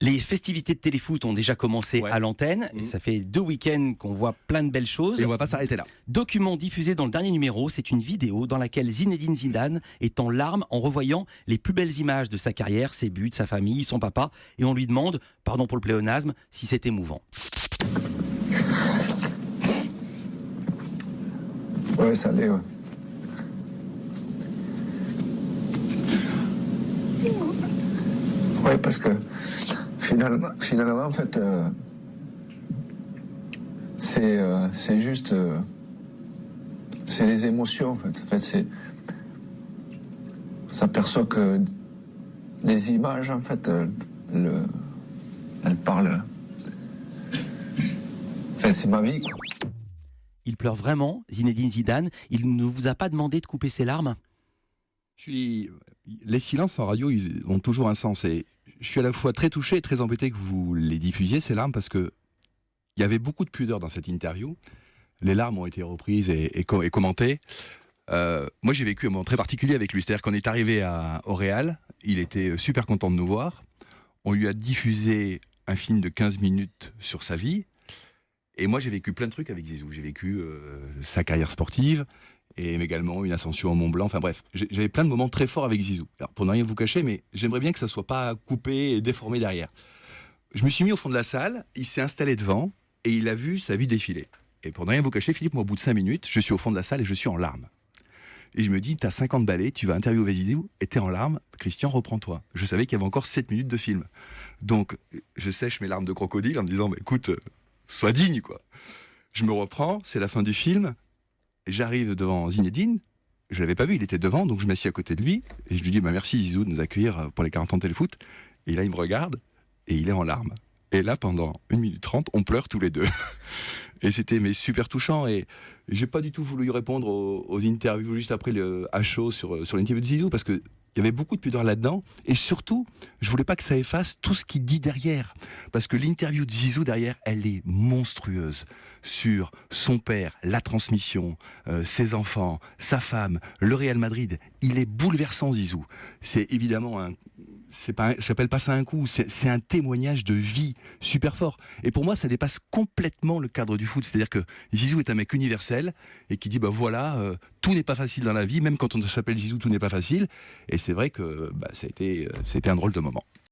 Les festivités de téléfoot ont déjà commencé Ouais. à l'antenne. Et ça fait 2 week-ends qu'on voit plein de belles choses. Et on va pas s'arrêter là. Document diffusé dans le dernier numéro, c'est une vidéo dans laquelle Zinedine Zidane est en larmes en revoyant les plus belles images de sa carrière, ses buts, sa famille, son papa. Et on lui demande, pardon pour le pléonasme, si c'est émouvant. Ouais, ça l'est, ouais. Ouais, parce que finalement en fait, c'est juste, c'est les émotions, en fait. En fait, on s'aperçoit que les images, en fait, elles parlent. Enfin, c'est ma vie, quoi. Il pleure vraiment, Zinedine Zidane. Il ne vous a pas demandé de couper ses larmes? Les silences en radio, ils ont toujours un sens. Et je suis à la fois très touché et très embêté que vous les diffusiez, ces larmes, parce que il y avait beaucoup de pudeur dans cette interview. Les larmes ont été reprises et commentées. Moi, j'ai vécu un moment très particulier avec lui. C'est-à-dire qu'on est arrivé au Real, il était super content de nous voir. On lui a diffusé un film de 15 minutes sur sa vie. Et moi, j'ai vécu plein de trucs avec Zizou. J'ai vécu sa carrière sportive et également une ascension au Mont Blanc. Enfin bref, j'avais plein de moments très forts avec Zizou. Alors, pour ne rien vous cacher, mais j'aimerais bien que ça ne soit pas coupé et déformé derrière. Je me suis mis au fond de la salle, il s'est installé devant et il a vu sa vie défiler. Et pour ne rien vous cacher, Philippe, moi, au bout de 5 minutes, je suis au fond de la salle et je suis en larmes. Et je me dis, t'as 50 balais, tu vas interviewer Zizou et t'es en larmes. Christian, reprends-toi. Je savais qu'il y avait encore 7 minutes de film. Donc, je sèche mes larmes de crocodile en me disant, bah, écoute, sois digne, quoi. Je me reprends, c'est la fin du film. J'arrive devant Zinedine. Je l'avais pas vu, il était devant, donc je m'assieds à côté de lui. Et je lui dis, bah, merci Zizou de nous accueillir pour les 40 ans de téléfoot. Et là, il me regarde et il est en larmes. Et là, pendant 1 minute 30, on pleure tous les deux. Et c'était super touchant. Et j'ai pas du tout voulu répondre aux interviews juste après à chaud sur l'interview de Zizou, parce qu'il y avait beaucoup de pudeur là-dedans. Et surtout, je voulais pas que ça efface tout ce qu'il dit derrière. Parce que l'interview de Zizou derrière, elle est monstrueuse. Sur son père, la transmission, ses enfants, sa femme, le Real Madrid. Il est bouleversant, Zizou. C'est évidemment j'appelle pas ça un coup, c'est un témoignage de vie super fort. Et pour moi, ça dépasse complètement le cadre du foot. C'est-à-dire que Zizou est un mec universel et qui dit, bah voilà, tout n'est pas facile dans la vie, même quand on s'appelle Zizou, tout n'est pas facile. Et c'est vrai que ça a été un drôle de moment.